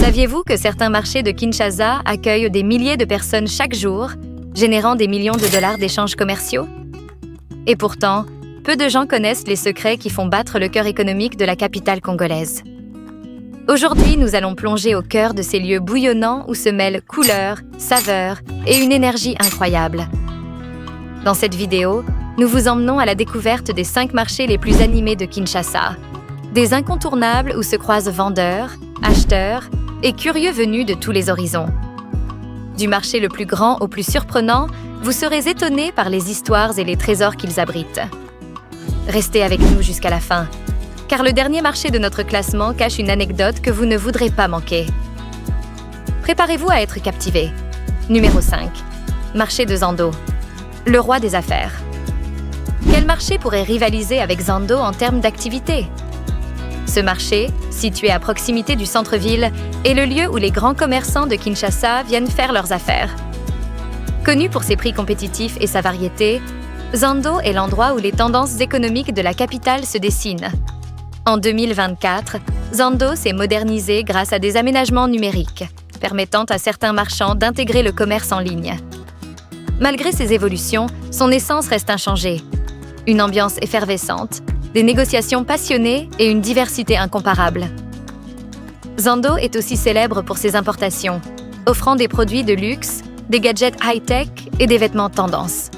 Saviez-vous que certains marchés de Kinshasa accueillent des milliers de personnes chaque jour, générant des millions de dollars d'échanges commerciaux? Et pourtant, peu de gens connaissent les secrets qui font battre le cœur économique de la capitale congolaise. Aujourd'hui, nous allons plonger au cœur de ces lieux bouillonnants où se mêlent couleurs, saveurs et une énergie incroyable. Dans cette vidéo, nous vous emmenons à la découverte des 5 marchés les plus animés de Kinshasa. Des incontournables où se croisent vendeurs, acheteurs et curieux venus de tous les horizons. Du marché le plus grand au plus surprenant, vous serez étonnés par les histoires et les trésors qu'ils abritent. Restez avec nous jusqu'à la fin, car le dernier marché de notre classement cache une anecdote que vous ne voudrez pas manquer. Préparez-vous à être captivés. Numéro 5. Marché de Zando. Le roi des affaires. Quel marché pourrait rivaliser avec Zando en termes d'activité? Ce marché, situé à proximité du centre-ville, est le lieu où les grands commerçants de Kinshasa viennent faire leurs affaires. Connu pour ses prix compétitifs et sa variété, Zando est l'endroit où les tendances économiques de la capitale se dessinent. En 2024, Zando s'est modernisé grâce à des aménagements numériques, permettant à certains marchands d'intégrer le commerce en ligne. Malgré ces évolutions, son essence reste inchangée. Une ambiance effervescente, des négociations passionnées et une diversité incomparable. Zando est aussi célèbre pour ses importations, offrant des produits de luxe, des gadgets high-tech et des vêtements tendance.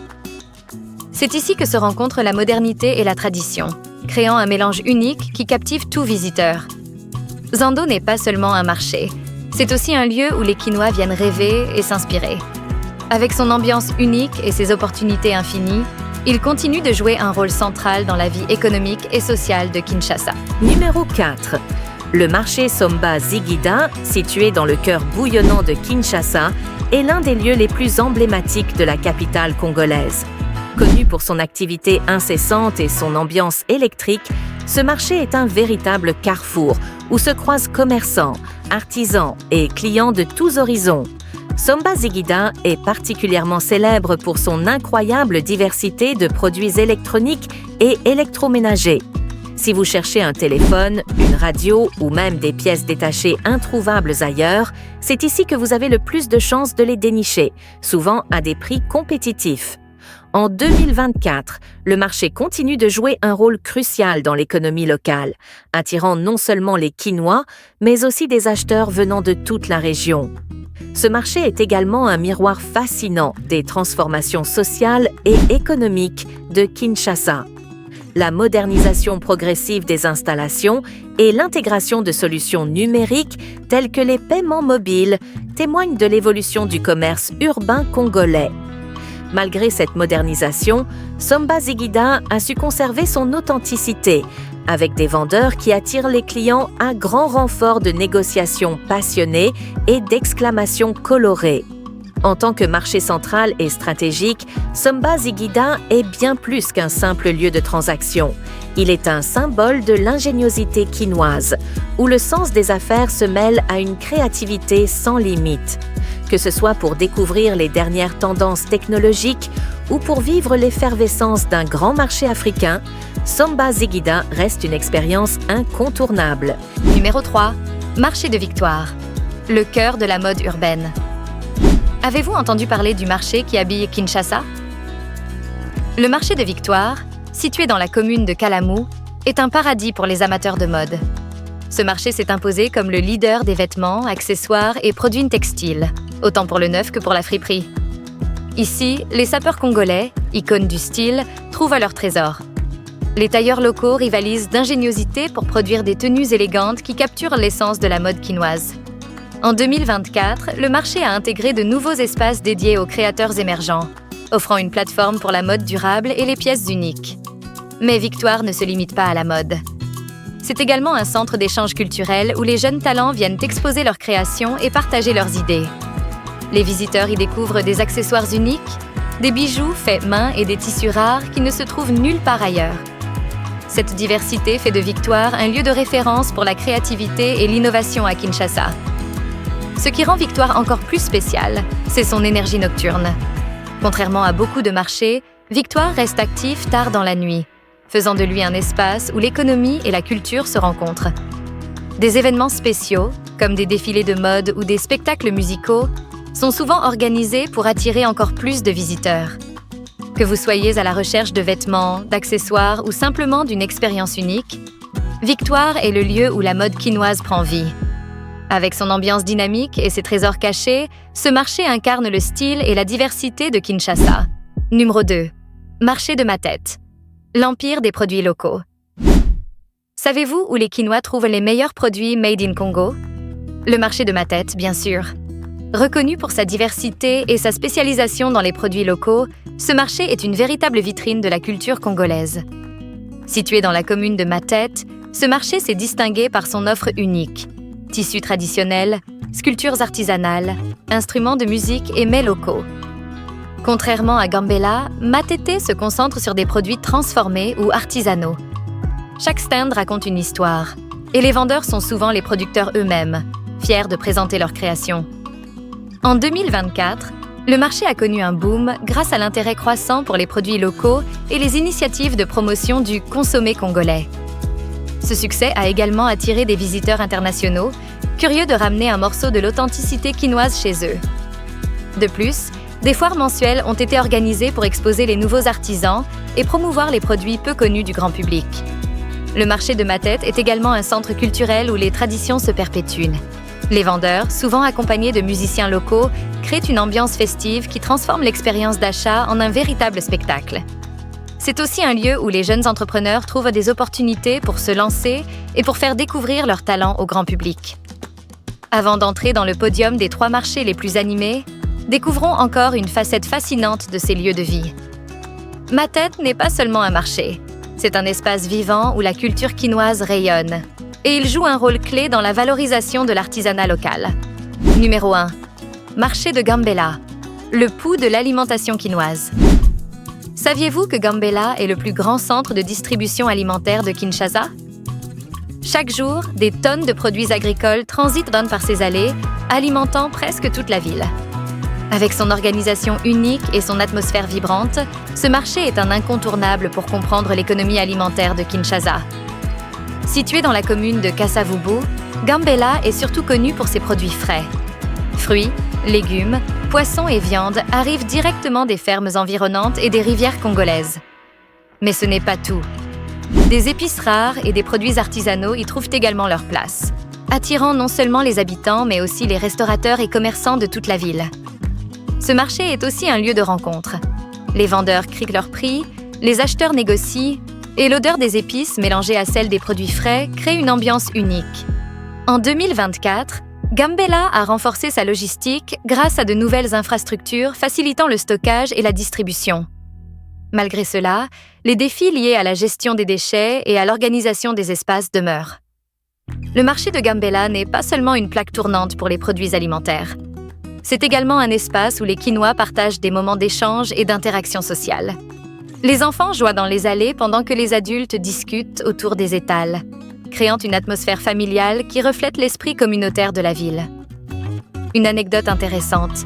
C'est ici que se rencontrent la modernité et la tradition, créant un mélange unique qui captive tout visiteur. Zando n'est pas seulement un marché, c'est aussi un lieu où les Kinois viennent rêver et s'inspirer. Avec son ambiance unique et ses opportunités infinies, il continue de jouer un rôle central dans la vie économique et sociale de Kinshasa. Numéro 4. Le marché Somba Zigida, situé dans le cœur bouillonnant de Kinshasa, est l'un des lieux les plus emblématiques de la capitale congolaise. Connu pour son activité incessante et son ambiance électrique, ce marché est un véritable carrefour où se croisent commerçants, artisans et clients de tous horizons. Somba Zigida est particulièrement célèbre pour son incroyable diversité de produits électroniques et électroménagers. Si vous cherchez un téléphone, une radio ou même des pièces détachées introuvables ailleurs, c'est ici que vous avez le plus de chances de les dénicher, souvent à des prix compétitifs. En 2024, le marché continue de jouer un rôle crucial dans l'économie locale, attirant non seulement les Kinois, mais aussi des acheteurs venant de toute la région. Ce marché est également un miroir fascinant des transformations sociales et économiques de Kinshasa. La modernisation progressive des installations et l'intégration de solutions numériques telles que les paiements mobiles témoignent de l'évolution du commerce urbain congolais. Malgré cette modernisation, Somba Zigida a su conserver son authenticité, avec des vendeurs qui attirent les clients à grand renfort de négociations passionnées et d'exclamations colorées. En tant que marché central et stratégique, Somba Zigida est bien plus qu'un simple lieu de transaction. Il est un symbole de l'ingéniosité kinoise, où le sens des affaires se mêle à une créativité sans limite. Que ce soit pour découvrir les dernières tendances technologiques ou pour vivre l'effervescence d'un grand marché africain, Somba Zigida reste une expérience incontournable. Numéro 3. Marché de Victoire. Le cœur de la mode urbaine. Avez-vous entendu parler du marché qui habille Kinshasa? Le marché de Victoire, situé dans la commune de Kalamu, est un paradis pour les amateurs de mode. Ce marché s'est imposé comme le leader des vêtements, accessoires et produits textiles, autant pour le neuf que pour la friperie. Ici, les sapeurs congolais, icônes du style, trouvent à leur trésor. Les tailleurs locaux rivalisent d'ingéniosité pour produire des tenues élégantes qui capturent l'essence de la mode kinoise. En 2024, le marché a intégré de nouveaux espaces dédiés aux créateurs émergents, offrant une plateforme pour la mode durable et les pièces uniques. Mais Victoire ne se limite pas à la mode. C'est également un centre d'échange culturel où les jeunes talents viennent exposer leurs créations et partager leurs idées. Les visiteurs y découvrent des accessoires uniques, des bijoux faits main et des tissus rares qui ne se trouvent nulle part ailleurs. Cette diversité fait de Victoire un lieu de référence pour la créativité et l'innovation à Kinshasa. Ce qui rend Victoire encore plus spéciale, c'est son énergie nocturne. Contrairement à beaucoup de marchés, Victoire reste actif tard dans la nuit, faisant de lui un espace où l'économie et la culture se rencontrent. Des événements spéciaux, comme des défilés de mode ou des spectacles musicaux, sont souvent organisés pour attirer encore plus de visiteurs. Que vous soyez à la recherche de vêtements, d'accessoires ou simplement d'une expérience unique, Victoire est le lieu où la mode quinoise prend vie. Avec son ambiance dynamique et ses trésors cachés, ce marché incarne le style et la diversité de Kinshasa. Numéro 2. Marché de Matete. L'empire des produits locaux. Savez-vous où les Quinois trouvent les meilleurs produits made in Congo? Le marché de Matete, bien sûr. Reconnu pour sa diversité et sa spécialisation dans les produits locaux, ce marché est une véritable vitrine de la culture congolaise. Situé dans la commune de Matete, ce marché s'est distingué par son offre unique. Tissus traditionnels, sculptures artisanales, instruments de musique et mets locaux. Contrairement à Gambela, Matete se concentre sur des produits transformés ou artisanaux. Chaque stand raconte une histoire, et les vendeurs sont souvent les producteurs eux-mêmes, fiers de présenter leurs créations. En 2024, le marché a connu un boom grâce à l'intérêt croissant pour les produits locaux et les initiatives de promotion du consommé congolais. Ce succès a également attiré des visiteurs internationaux, curieux de ramener un morceau de l'authenticité quinoise chez eux. De plus, des foires mensuelles ont été organisées pour exposer les nouveaux artisans et promouvoir les produits peu connus du grand public. Le marché de Matete est également un centre culturel où les traditions se perpétuent. Les vendeurs, souvent accompagnés de musiciens locaux, créent une ambiance festive qui transforme l'expérience d'achat en un véritable spectacle. C'est aussi un lieu où les jeunes entrepreneurs trouvent des opportunités pour se lancer et pour faire découvrir leurs talents au grand public. Avant d'entrer dans le podium des 3 marchés les plus animés, découvrons encore une facette fascinante de ces lieux de vie. Matete n'est pas seulement un marché, c'est un espace vivant où la culture quinoise rayonne. Et il joue un rôle clé dans la valorisation de l'artisanat local. Numéro 1. Marché de Gambela, le pouls de l'alimentation quinoise. Saviez-vous que Gambela est le plus grand centre de distribution alimentaire de Kinshasa? Chaque jour, des tonnes de produits agricoles transitent par ces allées, alimentant presque toute la ville. Avec son organisation unique et son atmosphère vibrante, ce marché est un incontournable pour comprendre l'économie alimentaire de Kinshasa. Situé dans la commune de Kasavubu, Gambela est surtout connu pour ses produits frais. Fruits, légumes, poissons et viandes arrivent directement des fermes environnantes et des rivières congolaises. Mais ce n'est pas tout. Des épices rares et des produits artisanaux y trouvent également leur place, attirant non seulement les habitants mais aussi les restaurateurs et commerçants de toute la ville. Ce marché est aussi un lieu de rencontre. Les vendeurs crient leurs prix, les acheteurs négocient, et l'odeur des épices mélangée à celle des produits frais crée une ambiance unique. En 2024, Gambela a renforcé sa logistique grâce à de nouvelles infrastructures facilitant le stockage et la distribution. Malgré cela, les défis liés à la gestion des déchets et à l'organisation des espaces demeurent. Le marché de Gambela n'est pas seulement une plaque tournante pour les produits alimentaires. C'est également un espace où les Quinois partagent des moments d'échange et d'interaction sociale. Les enfants jouent dans les allées pendant que les adultes discutent autour des étals, créant une atmosphère familiale qui reflète l'esprit communautaire de la ville. Une anecdote intéressante.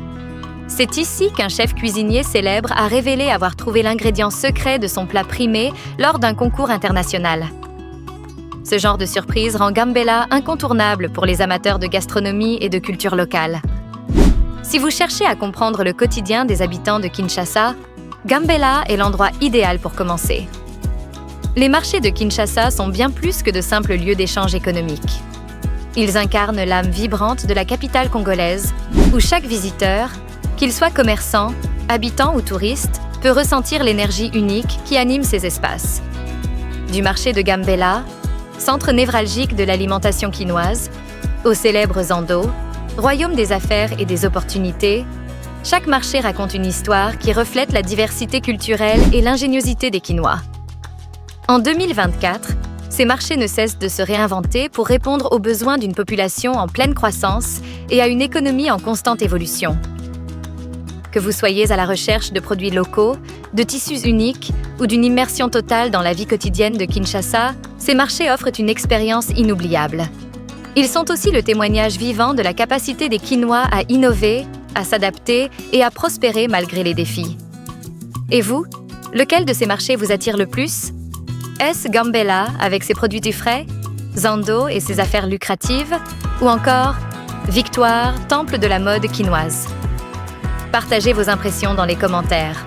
C'est ici qu'un chef cuisinier célèbre a révélé avoir trouvé l'ingrédient secret de son plat primé lors d'un concours international. Ce genre de surprise rend Gambela incontournable pour les amateurs de gastronomie et de culture locale. Si vous cherchez à comprendre le quotidien des habitants de Kinshasa, Gambela est l'endroit idéal pour commencer. Les marchés de Kinshasa sont bien plus que de simples lieux d'échange économique. Ils incarnent l'âme vibrante de la capitale congolaise, où chaque visiteur, qu'il soit commerçant, habitant ou touriste, peut ressentir l'énergie unique qui anime ces espaces. Du marché de Gambela, centre névralgique de l'alimentation quinoise, au célèbre Zando, royaume des affaires et des opportunités, chaque marché raconte une histoire qui reflète la diversité culturelle et l'ingéniosité des Quinois. En 2024, ces marchés ne cessent de se réinventer pour répondre aux besoins d'une population en pleine croissance et à une économie en constante évolution. Que vous soyez à la recherche de produits locaux, de tissus uniques ou d'une immersion totale dans la vie quotidienne de Kinshasa, ces marchés offrent une expérience inoubliable. Ils sont aussi le témoignage vivant de la capacité des Quinois à innover, à s'adapter et à prospérer malgré les défis. Et vous, lequel de ces marchés vous attire le plus? Est-ce Gambela avec ses produits du frais, Zando et ses affaires lucratives, ou encore Victoire, temple de la mode quinoise. Partagez vos impressions dans les commentaires.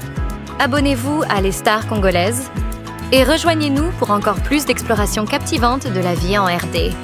Abonnez-vous à Les Stars Congolaises et rejoignez-nous pour encore plus d'explorations captivantes de la vie en RD.